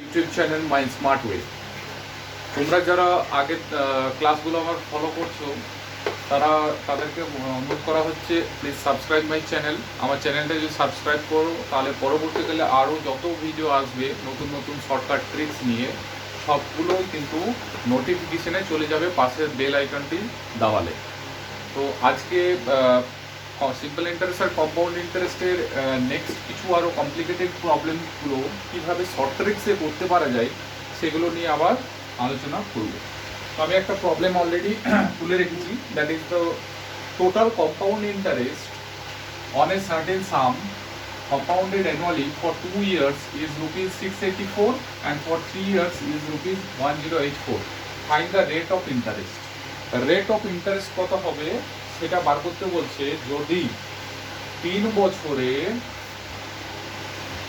YouTube channel my smart way. তোমরা যারা আগে ক্লাসগুলো আমার ফলো করছো তাদেরকে অনুরোধ করা হচ্ছে, প্লিজ সাবস্ক্রাইব মাই চ্যানেল। আমার চ্যানেলটা যদি সাবস্ক্রাইব করো তাহলে পরবর্তীকালে আরও যত ভিডিও আসবে নতুন নতুন শর্টকাট ট্রিক্স নিয়ে, সবগুলো কিন্তু নোটিফিকেশনে চলে যাবে পাশের বেল আইকনটি দাবালে। তো আজকে সিম্পল ইন্টারেস্ট আর কম্পাউন্ড ইন্টারেস্টের নেক্সট কিছু আরও কমপ্লিকেটেড প্রবলেমগুলো কীভাবে শর্ট ট্রিক্সে করতে পারা যায় সেগুলো নিয়ে আবার আলোচনা করব। তো আমি একটা প্রবলেম অলরেডি তুলে রেখেছি, that is the total compound interest on a certain some compounded annually for 2 years is rupees 684 and for 3 years is rupees 1084. Find the rate of interest. Rate of interest কত হবে সেটা বার করতে বলছে। যদি 3 বছরে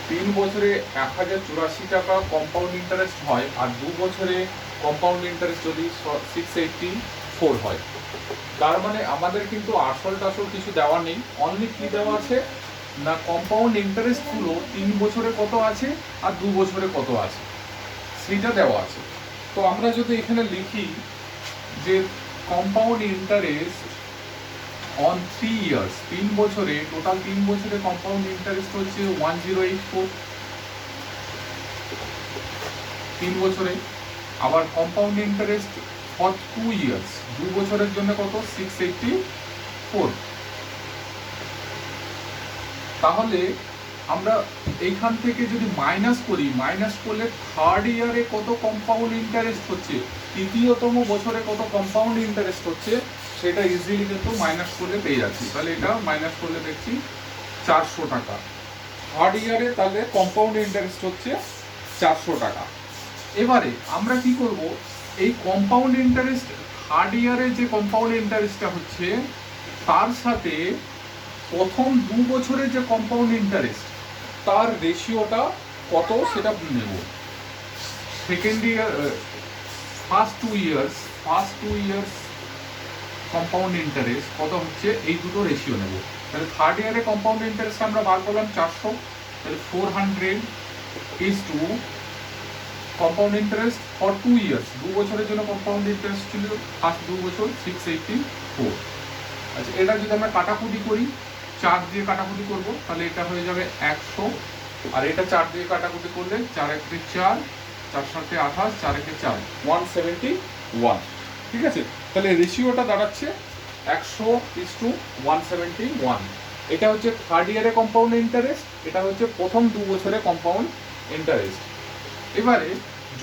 1084 টাকা কম্পাউন্ড ইন্টারেস্ট হয় আর 2 বছরে কম্পাউন্ড ইন্টারেস্ট যদি 684 হয়, তার মানে আমাদের কিন্তু আসল কিছু দেওয়া নেই। অনলি কি দেওয়া আছে না, কম্পাউন্ড ইন্টারেস্ট গুলো 3 বছরে কত আছে আর 2 বছরে কত আছে সেটা দেওয়া আছে। তো আমরা যদি এখানে লিখি যে কম্পাউন্ড ইন্টারেস্ট অন 3 ইয়ার্স, 3 বছরে টোটাল 3 বছরে কম্পাউন্ড ইন্টারেস্ট হচ্ছে 1084 3 বছরে। আবার কম্পাউন্ড ইন্টারেস্ট ফর 2 ইয়ার্স, 2 বছরের জন্য কত 684। তাহলে আমরা এইখান থেকে যদি মাইনাস করি, মাইনাস করলে থার্ড ইয়ারে কত কম্পাউন্ড ইন্টারেস্ট হচ্ছে, তৃতীয়তম বছরে কত কম্পাউন্ড ইন্টারেস্ট হচ্ছে সেটা ইজিলি কিন্তু মাইনাস করলে পেয়ে যাচ্ছি। তাহলে এটা মাইনাস করলে দেখছি 400 টাকা। থার্ড ইয়ারে তাহলে কম্পাউন্ড ইন্টারেস্ট হচ্ছে 400 টাকা। এবারে আমরা কি করব, এই কম্পাউন্ড ইন্টারেস্ট থার্ড ইয়ারে যে কম্পাউন্ড ইন্টারেস্টটা হচ্ছে তার সাথে প্রথম 2 বছরের যে কম্পাউন্ড ইন্টারেস্ট তার রেশিওটা কত সেটা নেব। Second year first 2 years compound interest কত হচ্ছে এই দুটো রেশিও নেব। তাহলে থার্ড ইয়ারে কম্পাউন্ড ইন্টারেস্ট আমরা বার করলাম 400, তাহলে 400 is two compound interest for 2 years, 2 বছরের জন্য কম্পাউন্ড ইন্টারেস্ট ছিল ফার্স্ট 2 বছর 684। আচ্ছা, এটা যদি আমরা কাটাকুটি করি, 4 দিয়ে কাটাকুটি করব তাহলে এটা হয়ে যাবে 100, আর এটা 4 দিয়ে কাটাকুটি করলে 4 একে 4, 4 7 28, 4 একে 4, 171। ঠিক আছে, তাহলে রেশিওটা দাঁড়াচ্ছে 100:171। এটা হচ্ছে থার্ড ইয়ারে কম্পাউন্ড ইন্টারেস্ট, এটা হচ্ছে প্রথম 2 বছরে কম্পাউন্ড ইন্টারেস্ট। এবারে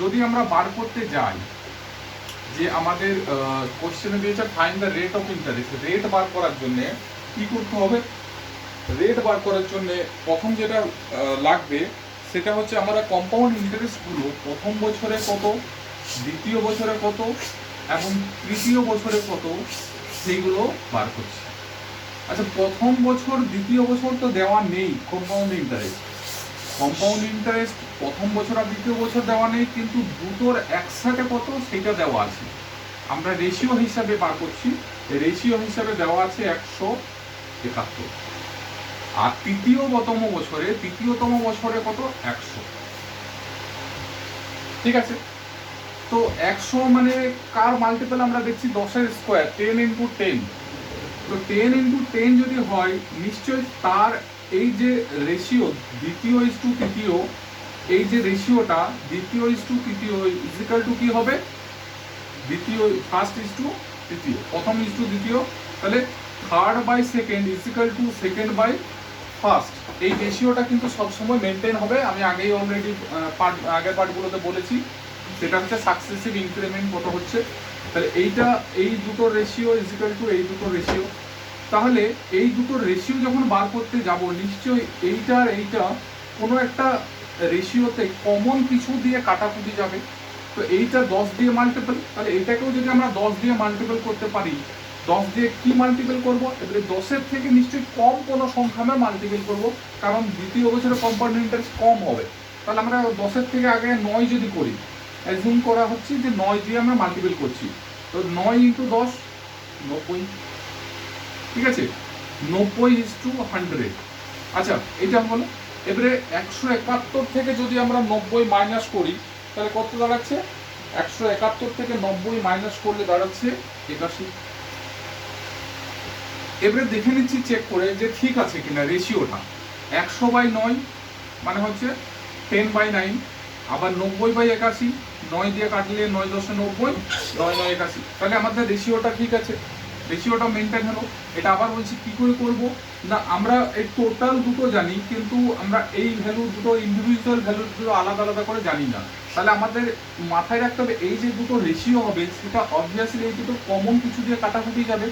যদি আমরা বার করতে যাই যে আমাদের কোশ্চেনে দিয়েছে find the rate of interest, rate বার করার জন্য কি করতে হবে? রেট বার করার জন্য প্রথম যেটা লাগবে সেটা হচ্ছে আমরা কম্পাউন্ড ইন্টারেস্টগুলো প্রথম বছরে কত, দ্বিতীয় বছরে কত এবং তৃতীয় বছরে কত সেইগুলো বার করছি। আচ্ছা, প্রথম বছর দ্বিতীয় বছর তো দেওয়া নেই কম্পাউন্ড ইন্টারেস্ট। কম্পাউন্ড ইন্টারেস্ট প্রথম বছর আর দ্বিতীয় বছর দেওয়া নেই, কিন্তু দুটোর একসাথে কত সেটা দেওয়া আছে। আমরা রেশিও হিসাবে বার করছি, রেশিও হিসাবে দেওয়া আছে 171। আর তৃতীয়তম বছরে কত 100। ঠিক আছে, তো 100 মানে কার মাল্টিপল আমরা দেখছি 10 এর স্কোয়ার, 10 × 10। তো 10 × 10 যদি হয় নিশ্চয়ই তার এই যে রেশিও দ্বিতীয়, এই যে রেশিওটা দ্বিতীয় ইজিক্যাল টু কি হবে, ফার্স্ট তৃতীয়, প্রথম দ্বিতীয়। তাহলে third by second is equal to second by first. এই রেশিওটা কিন্তু সবসময় মেনটেন হবে। আমি আগেই অলরেডি আগের পার্টগুলোতে বলেছি, সেটা হচ্ছে সাকসেসিভ ইনক্রিমেন্ট কত হচ্ছে। তাহলে এই দুটো রেশিও ইজিক্যাল টু এই দুটো রেশিও। তাহলে এই দুটো রেশিও যখন বার করতে যাব নিশ্চয়ই এইটা কোনো একটা রেশিওতে কমন কিছু দিয়ে কাটাকুটি যাবে। তো এইটা 10 দিয়ে মাল্টিপল, তাহলে এইটাকেও যদি আমরা 10 দিয়ে মাল্টিপল করতে পারি, 10 দিয়ে কি মাল্টিপল করব, এবারে 10-এর থেকে নিশ্চয়ই কম কোনো সংখ্যা আমরা মাল্টিপল করব, কারণ দ্বিতীয় বছরে কম্পাউন্ড ইন্টারেস্ট কম হবে। তাহলে আমরা 10-এর থেকে আগে 9 যদি করি, অ্যাজিউম করা হচ্ছে যে 9 দিয়ে আমরা মাল্টিপল করছি, তো 9 × 10 90। ঠিক আছে, 90:100। আচ্ছা, এটা হলো। এবারে 171 থেকে যদি আমরা 90 মাইনাস করি তাহলে কত দাঁড়াচ্ছে? 171 থেকে 90 মাইনাস করলে দাঁড়াচ্ছে 81। এবারে দেখে নিচ্ছি চেক করে যে ঠিক আছে কিনা রেশিওটা। 100/9 মানে হচ্ছে 10/9, আবার 90/81, 9 দিয়ে কাটলে 9 10 90, 9 9 81, তাহলে আমাদের রেশিওটা ঠিক আছে, রেশিওটা মেনটেন হলো। এটা আবার বলছি কি করে করব না, আমরা এই টোটাল দুটো জানি কিন্তু আমরা এই ভ্যালু দুটো ইন্ডিভিজুয়াল ভ্যালু দুটো আলাদা আলাদা করে জানি না। তাহলে আমাদের মাথায় রাখতে হবে এই যে দুটো রেশিও হবে সেটা অবভিয়াসলি এই দুটো কমন কিছু দিয়ে কাটাকুটি যাবে।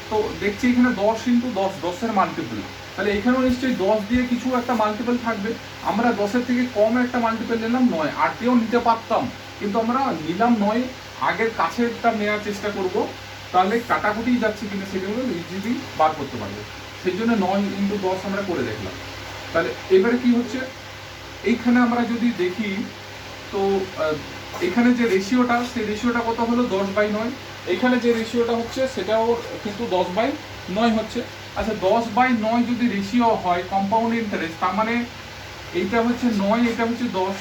তো দেখছি এখানে 10 × 10, 10-এর মাল্টিপল, তাহলে এখানেও নিশ্চয়ই 10 দিয়ে কিছু একটা মাল্টিপল থাকবে। আমরা 10-এর থেকে কম একটা মাল্টিপল নিলাম 9, 8 দিয়েও নিতে পারতাম কিন্তু আমরা নিলাম 9, আগের কাছেরটা নেওয়ার চেষ্টা করব, তাহলে কাটাকুটি যাচ্ছে কিনা সেগুলো ইজিলি বার করতে পারবো। সেই জন্য 9 × 10 আমরা করে দেখলাম। তাহলে এবারে কি হচ্ছে, এইখানে আমরা যদি দেখি তো এখানে যে রেশিওটা সেই রেশিওটা কত হলো 10/9, এখানে যে রেশিওটা হচ্ছে সেটাও কিন্তু 10/9 হচ্ছে। আচ্ছা 10/9 যদি রেশিও হয় কম্পাউন্ড ইন্টারেস্ট, তার মানে এইটা হচ্ছে 9, এটা হচ্ছে 10,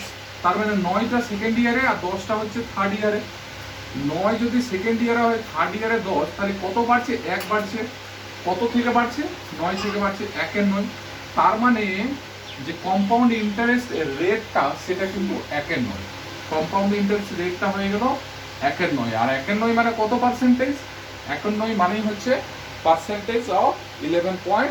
তার মানে 9টা সেকেন্ড ইয়ারে আর 10টা হচ্ছে থার্ড ইয়ারে। 9 যদি সেকেন্ড ইয়ারে হয়, থার্ড ইয়ারে 10, তাহলে কত বাড়ছে? 1 বাড়ছে। কত থেকে বাড়ছে? 9 থেকে বাড়ছে, 1-9। তার মানে যে কম্পাউন্ড ইন্টারেস্ট রেটটা সেটা কিন্তু 1-9, কম্পাউন্ড ইন্টারেস্ট রেটটা হয়ে গেল 1-9। আর 1-9 মানে কত পার্সেন্টেজ? 1-9 মানেই হচ্ছে পার্সেন্টেজ অফ 11.11,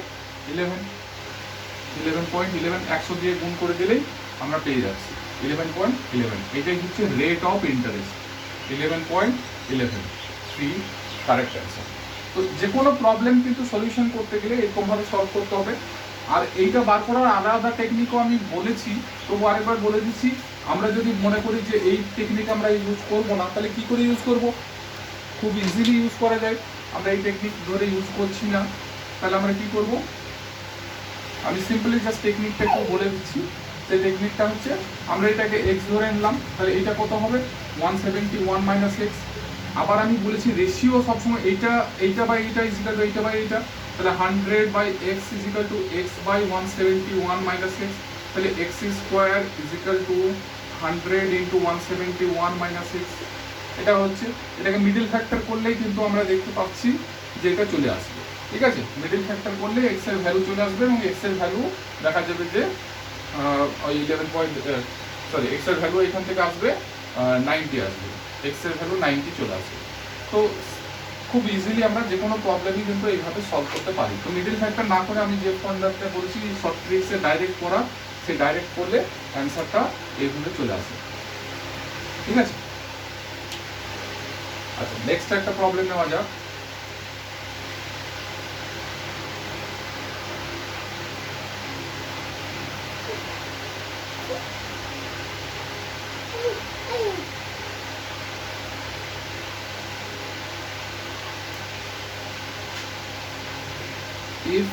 11.11 100 দিয়ে গুণ করে দিলেই আমরা পেয়ে যাচ্ছি 11.11। এটাই হচ্ছে rate of interest, 11.11, 3 correct answer. তো যে কোনো প্রবলেম কিন্তু সলিউশন করতে গেলে এরকমভাবে সলভ করতে হবে। আর এইটা বার করার আলাদা টেকনিকও আমি বলেছি, তবু আরেকবার বলে দিচ্ছি। আমরা যদি মনে করি যে এই টেকনিক আমরা ইউজ করব না, তাহলে কি করে ইউজ করব? খুব ইজিলি ইউজ করা যায়। আমরা এই টেকনিক ধরে ইউজ করছি না, তাহলে আমরা কি করব? আমি সিম্পলি জাস্ট টেকনিকটা একটু বলে দিচ্ছি। সেই টেকনিকটা হচ্ছে আমরা এটাকে x ধরে নিলাম, তাহলে এটা কত হবে? 171 - x। আবার আমি বলেছি রেশিও সবসময় এইটা বাই এইটা ইজিক্যাল টু এইটা বাই এইটা, তাহলে 100/x is equal to x/171 - x, তাহলে x square is equal to 100 × 171 - x। এটা হচ্ছে, এটাকে মিডল ফ্যাক্টর করলেই কিন্তু আমরা দেখতে পাচ্ছি যে এটা চলে আসবে। ঠিক আছে, মিডল ফ্যাক্টর করলে x এর ভ্যালু চলে আসবে এবং x এর ভ্যালু দেখা যাবে যে ওই 11 x এর ভ্যালু এখান থেকে আসবে 90 আসবে, x এর ভ্যালু 90 চলে আসবে। তো খুব ইজিলি আমরা যে কোনো প্রবলেমই কিন্তু এইভাবে সলভ করতে পারি। তো মিডল ফ্যাক্টর না করে আমি যে ফর্মুলাটা বলেছি শর্ট ট্রিক্সে ডাইরেক্ট করা, সে ডাইরেক্ট করলে অ্যান্সারটা এইভাবে চলে আসে। ঠিক আছে, আচ্ছা নেক্সট একটা প্রবলেম নেওয়া যাক। If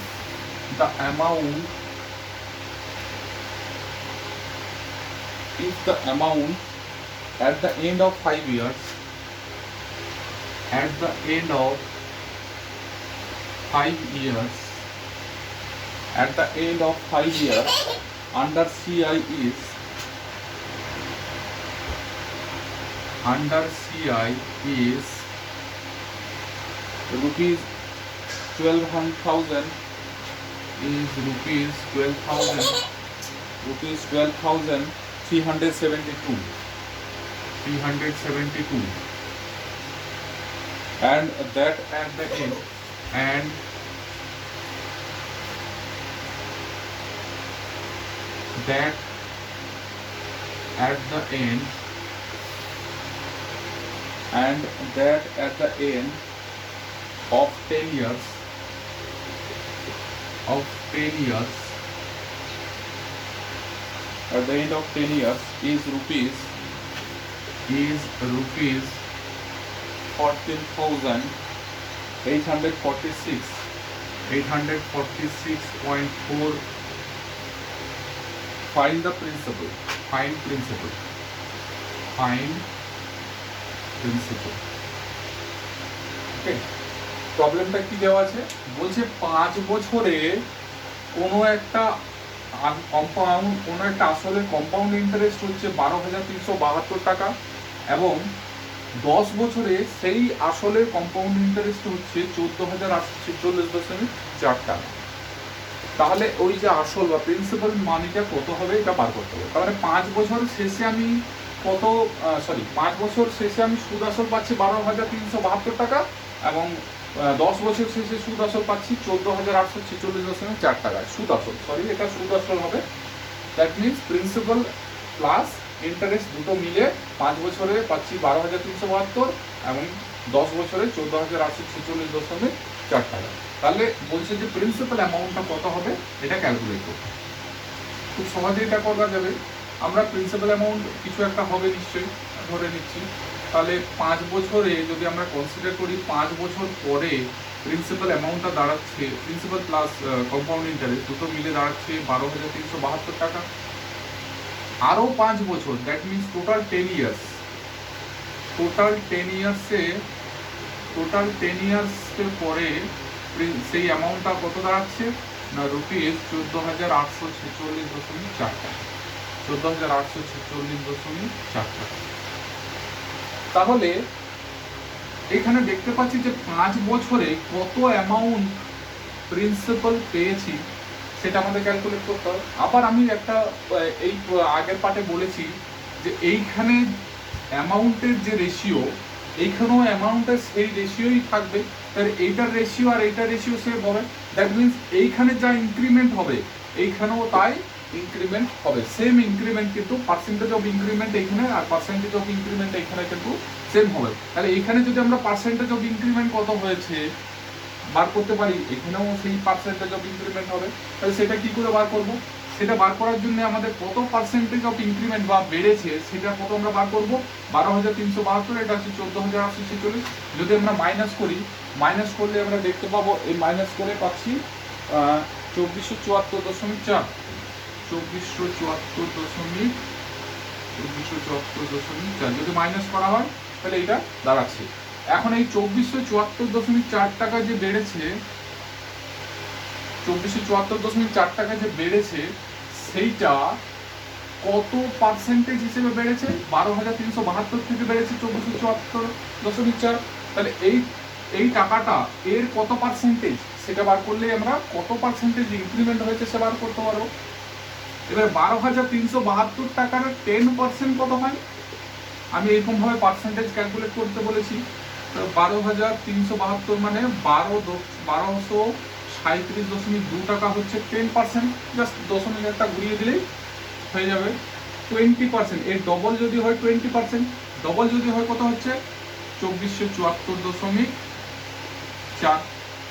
the amount at the end of 5 years, at the end of 5 years, at the end of 5 years under CI is rupees 12,000, is rupees 12,372, and that at the end, and that at the end, and that at the end of 10 years, at the end of 10 years is rupees 14,846.4. Find the principal. Find principal. ওকে, প্রবলেমটা কি দেওয়া আছে? বলছে 5 বছরে কোনো একটা compound কোনো একটা আসলের কম্পাউন্ড ইন্টারেস্ট হচ্ছে 12,372 টাকা, এবং 10 বছরে সেই আসলের কম্পাউন্ড ইন্টারেস্ট হচ্ছে 14,846.4 টাকা। তাহলে ওই যে আসল বা প্রিন্সিপাল মানিটা কত হবে এটা বার করতে হবে। তাহলে 5 বছর শেষে আমি কত 5 বছর শেষে আমি সুদ আসল পাচ্ছি 12,372 টাকা, এবং 10 বছর শেষে সুদ আসল পাচ্ছি 14,846.4 টাকা। সুদ আসল, এটা সুদ আসল হবে। That means principal plus interest দুটো মিলে 5 বছরে পাচ্ছি 12,372, এবং 10 বছরে 14,846.4 টাকা। তাহলে বলছে যে প্রিন্সিপাল অ্যামাউন্টটা কত হবে এটা ক্যালকুলেট করতে। খুব সহজে এটা করা যাবে। আমরা প্রিন্সিপাল অ্যামাউন্ট কিছু একটা হবে নিশ্চয়ই ধরে নিচ্ছি। তাহলে 5 বছরে যদি আমরা কনসিডার করি, 5 বছর পরে প্রিন্সিপাল অ্যামাউন্টটা দাঁড়াচ্ছে, প্রিন্সিপাল প্লাস কম্পাউন্ড ইন্টারেস্ট দুটো মিলে দাঁড়াচ্ছে 12,372 টাকা। আরও 5 বছর, that means total 10 years. Total 10 ইয়ার্সের পরে সেই অ্যামাউন্টটা কত দাঁড়াচ্ছে না রুপিস 14,846.4 টাকা। 14,846.4 টাকা। তাহলে এখানে দেখতে পাচ্ছি যে 5 বছরে কত অ্যামাউন্ট প্রিন্সিপাল পেয়েছি সেটা আমাদের ক্যালকুলেট করতে হবে। আবার আমি একটা এই আগের পার্টে বলেছি যে এইখানে অ্যামাউন্টের যে রেশিও, এইখানেও অ্যামাউন্টের সেই রেশিওই থাকবে। তাহলে এইটার রেশিও আর এইটার রেশিও সেম হবে। দ্যাট মিনস এইখানে যা ইনক্রিমেন্ট হবে এইখানেও তাই ইনক্রিমেন্ট হবে। সেম ইনক্রিমেন্ট, কিন্তু পার্সেন্টেজ অফ ইনক্রিমেন্ট এইখানে আর পার্সেন্টেজ অফ ইনক্রিমেন্ট এইখানে কিন্তু সেম হবে। তাহলে এইখানে যদি আমরা পার্সেন্টেজ অফ ইনক্রিমেন্ট কত হয়েছে বার করতে পারি, এখানেও সেই পার্সেন্টেজ অফ ইনক্রিমেন্ট হবে। তাহলে সেটা কি করে বার করব? সেটা বার করার জন্য আমাদের কত পার্সেন্টেজ অফ ইনক্রিমেন্ট বা বেড়েছে সেটা কত আমরা বার করবো। 12,372, এটা হচ্ছে 14,846। যদি আমরা মাইনাস করি, মাইনাস করলে আমরা দেখতে পাবো এই মাইনাস করে পাচ্ছি 2474.4। 2474.4 যদি মাইনাস করা হয় তাহলে এটা দাঁড়াচ্ছে। এখন এই 2474.4 টাকা যে বেড়েছে, 2474.4 টাকা যে বেড়েছে সেইটা কত পার্সেন্টেজ হিসেবে বেড়েছে? 12,372 থেকে বেড়েছে 2474.4। তাহলে এই টাকাটা এর কত পার্সেন্টেজ সেটা বার করলে আমরা কত পার্সেন্টেজ ইনক্রিমেন্ট হয়েছে সে বার করতে পারবো। এবার 12,372 টাকার 10% কত হয়? আমি এরকম ভাবে পার্সেন্টেজ ক্যালকুলেট করতে বলেছি। 12,372 মানে 1237.2 টাকা হচ্ছে 10%। জাস্ট দশমিক একটা ঘুরিয়ে দিলেই হয়ে যাবে 20%। এর ডবল যদি হয় 20%, ডবল যদি হয় কত হচ্ছে 2474.4।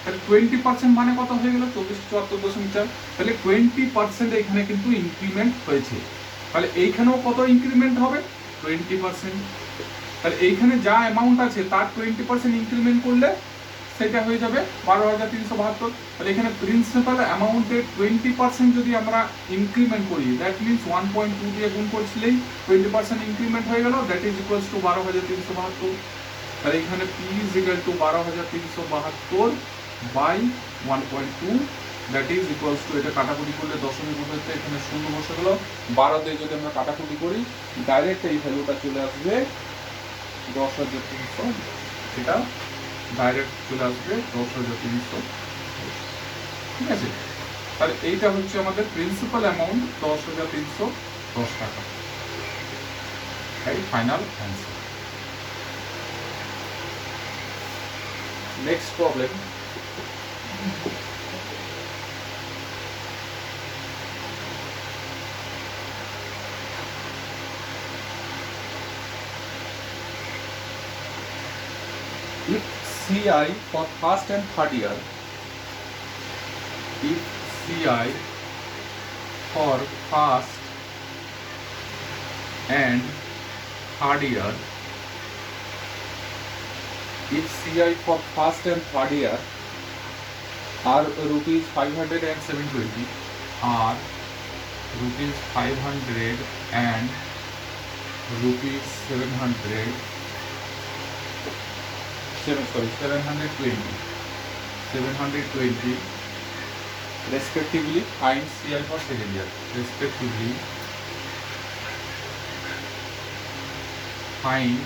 তাহলে 20% মানে কত হয়ে গেল 2474.4। তাহলে 20% এখানে কিন্তু ইনক্রিমেন্ট হয়েছে। তাহলে এইখানেও কত ইনক্রিমেন্ট হবে? 20%। তাহলে এইখানে যা অ্যামাউন্ট আছে তার 20% ইনক্রিমেন্ট করলে সেটা হয়ে যাবে 12,372। তাহলে এখানে প্রিন্সিপাল অ্যামাউন্টের 20% যদি আমরা ইনক্রিমেন্ট করি, দ্যাট মিনস 1.2 দিয়ে গুণ করছিলেই 20% ইনক্রিমেন্ট হয়ে গেল, দ্যাট ইজ ইকুয়ালস টু 12,372। তাহলে এখানে P is equal to 12,372 by 1.2, that is equals to, এটা কাটাকুটি করলে দশমিক বসাতে এখানে শূন্য বসে গেল। 12 দিয়ে যদি আমরা কাটাকুটি করি ডাইরেক্ট এই ভ্যালুটা চলে আসবে 10,300। এটা ডাইরেক্ট চলে আসবে 10,300। ঠিক আছে? তাহলে এইটা হচ্ছে আমাদের প্রিন্সিপাল অ্যামাউন্ট 10,310 টাকা। এই final answer. Next problem. If CI for first and third year, if CI for first and third year, if CI for first and third year are rupees 500 and 720, are rupees 500 and rupees 720, respectively find CI for second year, respectively find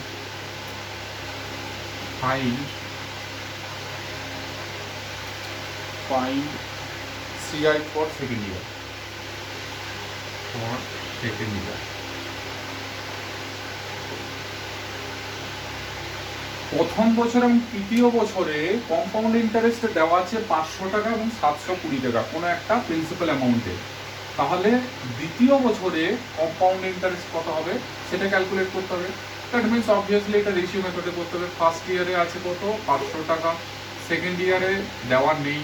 CI for second year, প্রথম বছর এবং তৃতীয় বছরে compound interest দেওয়া আছে 500 টাকা এবং 720 টাকা কোনো একটা প্রিন্সিপাল অ্যামাউন্টে। তাহলে দ্বিতীয় বছরে কম্পাউন্ড ইন্টারেস্ট কত হবে সেটা ক্যালকুলেট করতে হবে। দ্যাট মিনস অবভিয়াসলি এটা রেশিও মেথডে করতে হবে। ফার্স্ট ইয়ারে আছে কত 500 টাকা, সেকেন্ড ইয়ারে দেওয়া নেই,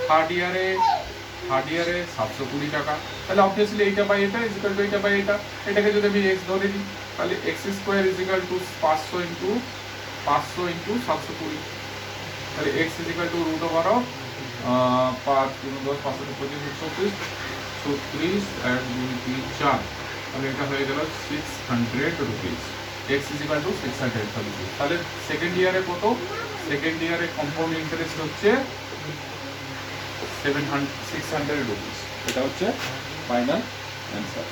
থার্ড ইয়ারে 720 টাকা। তাহলে অবভিয়াসলি এইটা বাই এটা ইজিক্যাল টু এইটা বাই এটা, এটাকে যদি আমি এক্স ধরে দিই তাহলে X square is equal to 500 into 720, তাহলে X is equal to root over of 5 × 10 525 36 আর 2 3 4, তাহলে এটা হয়ে গেল 600 rupees. X is equal to 600 rupees. তাহলে সেকেন্ড ইয়ারে কত, সেকেন্ড ইয়ারে কম্পাউন্ড ইন্টারেস্ট হচ্ছে 600 রুপিস। এটা হচ্ছে ফাইনাল অ্যান্সার।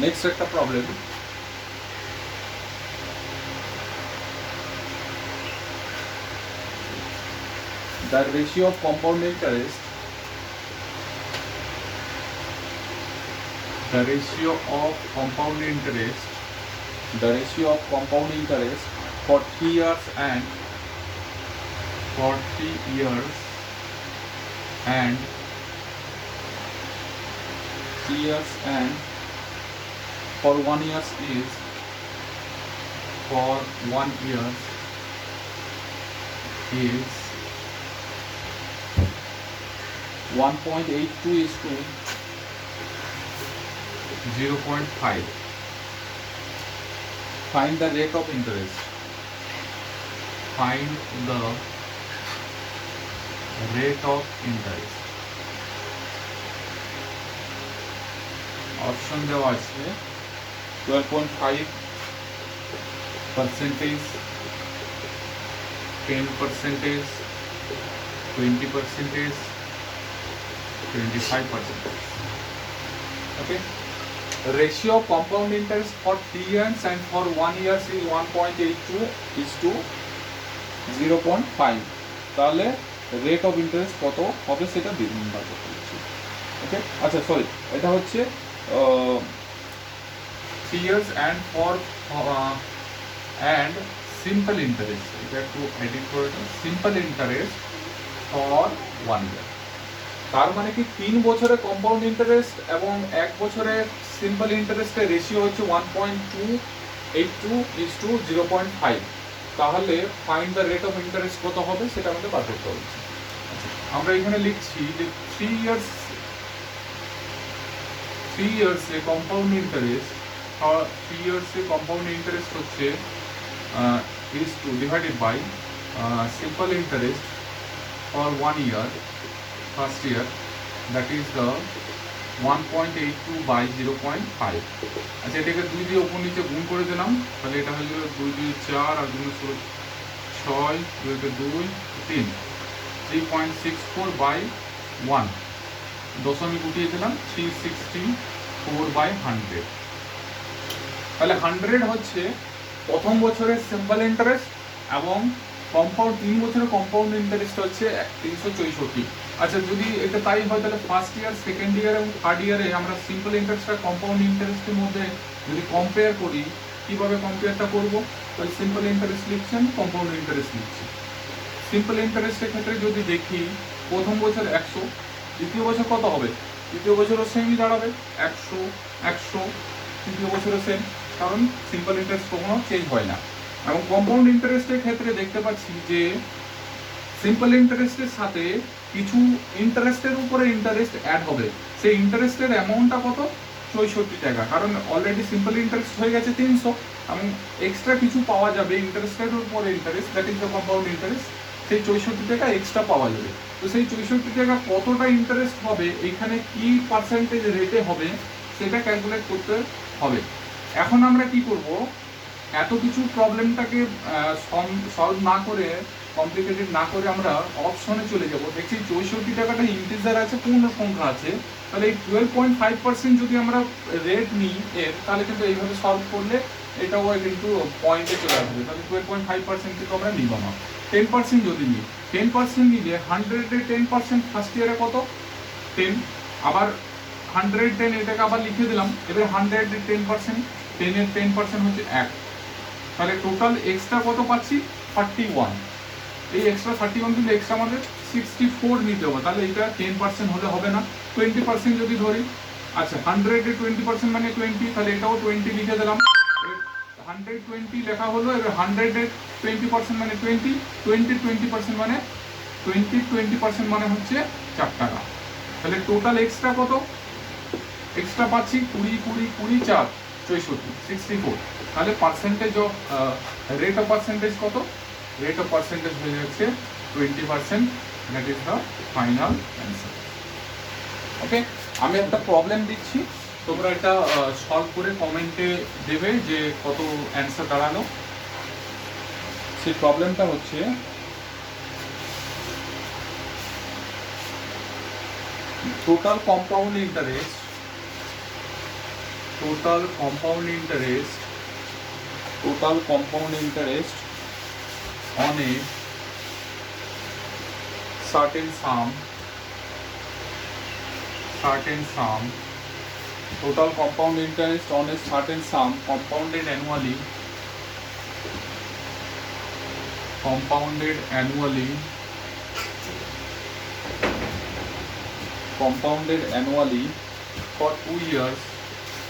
নেক্সট একটা problem, the ratio of compound interest for 3 years and for 1 year is 1.82 is to 0.5. Find the rate of interest. Option দেওয়া আছে 12.5%, 10%, 20%, 25%. Okay. Ratio of compound interest for 3 years and for 1 year is 1.82 is to 0.5. তাহলে rate of interest কত হবে সেটা বার করতে হচ্ছে। ওকে, আচ্ছা sorry, এটা হচ্ছে 3 years and for and simple interest, এটা একটু এডিট করে দাও, সিম্পল ইন্টারেস্ট ফর 1 year। তার মানে কি 3 বছরে কম্পাউন্ড ইন্টারেস্ট এবং 1 বছরে সিম্পল ইন্টারেস্টের রেশিও হচ্ছে 1.282 is to 0.5। তাহলে find the rate of interest কত হবে সেটা আমাদের বার করতে হবে। আমরা এখানে লিখছি যে 3 years এ কম্পাউন্ড ইন্টারেস্ট হচ্ছে is to divided by simple interest for 1 year, first year, that is the 1.82 by 0.5। আচ্ছা, এটাকে 2 দিয়ে উপর নিচে গুণ করে দিলাম, তাহলে এটা হয়ে গেল 2 2 4 আর 2 6, 2 2 3, 3.64 by 1, দশমিক উঠিয়ে দিলাম 364 by 100। তাহলে 100 হচ্ছে প্রথম বছরের সিম্পল ইন্টারেস্ট এবং কম্পাউন্ড 3 বছরের কম্পাউন্ড ইন্টারেস্ট হচ্ছে 364। আচ্ছা, যদি এটা তাই হয় তাহলে ফার্স্ট ইয়ার, সেকেন্ড ইয়ার এবং থার্ড ইয়ারে আমরা সিম্পল ইন্টারেস্ট আর কম্পাউন্ড ইন্টারেস্টের মধ্যে যদি কম্পেয়ার করি, কিভাবে কম্পেয়ারটা করব? তাহলে সিম্পল ইন্টারেস্ট লিখছেন, কম্পাউন্ড ইন্টারেস্ট লিখছি। সিম্পল ইন্টারেস্টের ক্ষেত্রে যদি দেখি প্রথম বছর 100, দ্বিতীয় বছর কত হবে? দ্বিতীয় বছরও সেমই দাঁড়াবে 100 100, তৃতীয় বছরও সেম, কারণ সিম্পল ইন্টারেস্ট কখনো চেঞ্জ হয় না। এবং কম্পাউন্ড ইন্টারেস্টের ক্ষেত্রে দেখতে পাচ্ছি যে সিম্পল ইন্টারেস্টের সাথে কিছু ইন্টারেস্টের উপরে ইন্টারেস্ট অ্যাড হবে। সেই ইন্টারেস্টের অ্যামাউন্টটা কত? 64 টাকা, কারণ অলরেডি সিম্পল ইন্টারেস্ট হয়ে গেছে 300 এবং এক্সট্রা কিছু পাওয়া যাবে ইন্টারেস্টের উপরে interest, that is the compound interest, সেই 64 টাকা এক্সট্রা পাওয়া যাবে। তো সেই 64 টাকা কতটা ইন্টারেস্ট হবে, এখানে কি পার্সেন্টেজ রেটে হবে সেটা ক্যালকুলেট করতে হবে। এখন আমরা কি করব, এত কিছু প্রবলেমটাকে সলভ না করে, কমপ্লিকেটেড না করে আমরা অপশনে চলে যাব। দেখছি 64 টাকাটা ইন্টিজার আছে, পূর্ণ সংখ্যা আছে, তাহলে এই 12.5% যদি আমরা রেট নিই এর, তাহলে কিন্তু এইভাবে সলভ করলে এটাও কিন্তু পয়েন্টে চলে আসবে। তাহলে 12.5% থেকে আমরা নিব না। 10% যদি নিই, 10% নিলে 100-এ 10% ফার্স্ট ইয়ারে কত 10, আবার 110 এটাকে আবার লিখে দিলাম। এবার 100-এ 10%, 10-এর 10% হচ্ছে 1, তাহলে টোটাল এক্সট্রা কত পাচ্ছি 31। এই এক্সট্রা 31 কিন্তু এক্সট্রা আমাদের 64 নিতে হবে, তাহলে এটা 10% হলে হবে না। 20% যদি ধরি, আচ্ছা 100-এ 20% মানে 20, তাহলে এটাও 20 লিখে দিলাম। 120 লেখা হলো। এবার 100-এ 20% মানে 20, 20% মানে 20% মানে হচ্ছে 4 টাকা। তাহলে টোটাল এক্সট্রা কত, এক্সট্রা পাচ্ছি 20, 20, 20, 4, 64, 64। তাহলে percentage of rate of percentage কত, রেট অফ পার্সেন্টেজ হয়ে যাচ্ছে 20%। That is the final answer. Okay, আমি একটা প্রবলেম দিচ্ছি, তোমরা এটা সলভ করে কমেন্টে দেবে যে কত অ্যান্সার দাঁড়ালো। সেই প্রবলেমটা হচ্ছে total compound interest, total compound interest on a certain sum, total compound interest on a certain sum compounded annually for 2 years,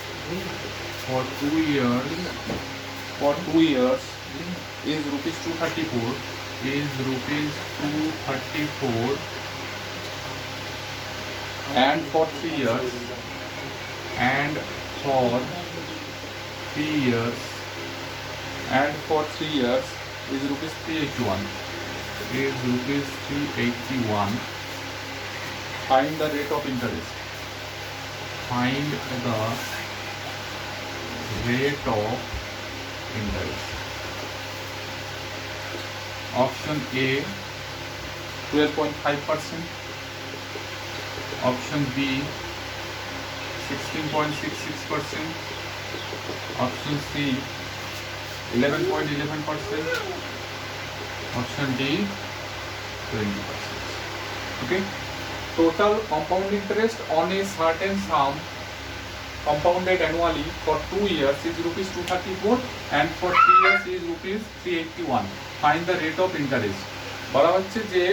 is rupees 234, and for 3 years, is rupees 381. Find the rate of interest. Option A 12.5%, option B 16.66%, option C 11.11%, option D 20%. Okay, total compound interest on a certain sum compounded annually for 2 years is rupees 234, and for 3 years is rupees 381. Find the rate of interest. বলা হচ্ছে যে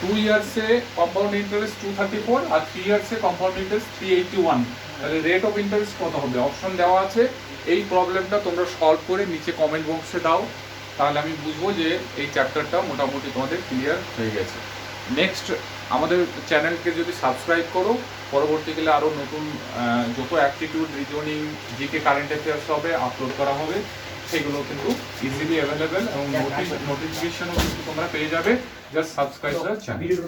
2 ইয়ার্সে compound interest 234 আর 3 ইয়ার্সে compound interest 381, তাহলে rate of interest কত হবে? Option দেওয়া আছে। এই প্রবলেমটা তোমরা সলভ করে নিচে কমেন্ট বক্সে দাও, তাহলে আমি বুঝবো যে এই চ্যাপ্টারটা মোটামুটি তোমাদের ক্লিয়ার হয়ে গেছে। নেক্সট আমাদের চ্যানেলকে যদি সাবস্ক্রাইব করো, পরবর্তীকালে আরও নতুন যত aptitude, reasoning, GK, current affairs হবে আপলোড করা হবে, সেগুলো কিন্তু ইজিলি অ্যাভেলেবেল এবং নোটিফিকেশনও কিন্তু তোমরা পেয়ে যাবে। Just subscribe the channel.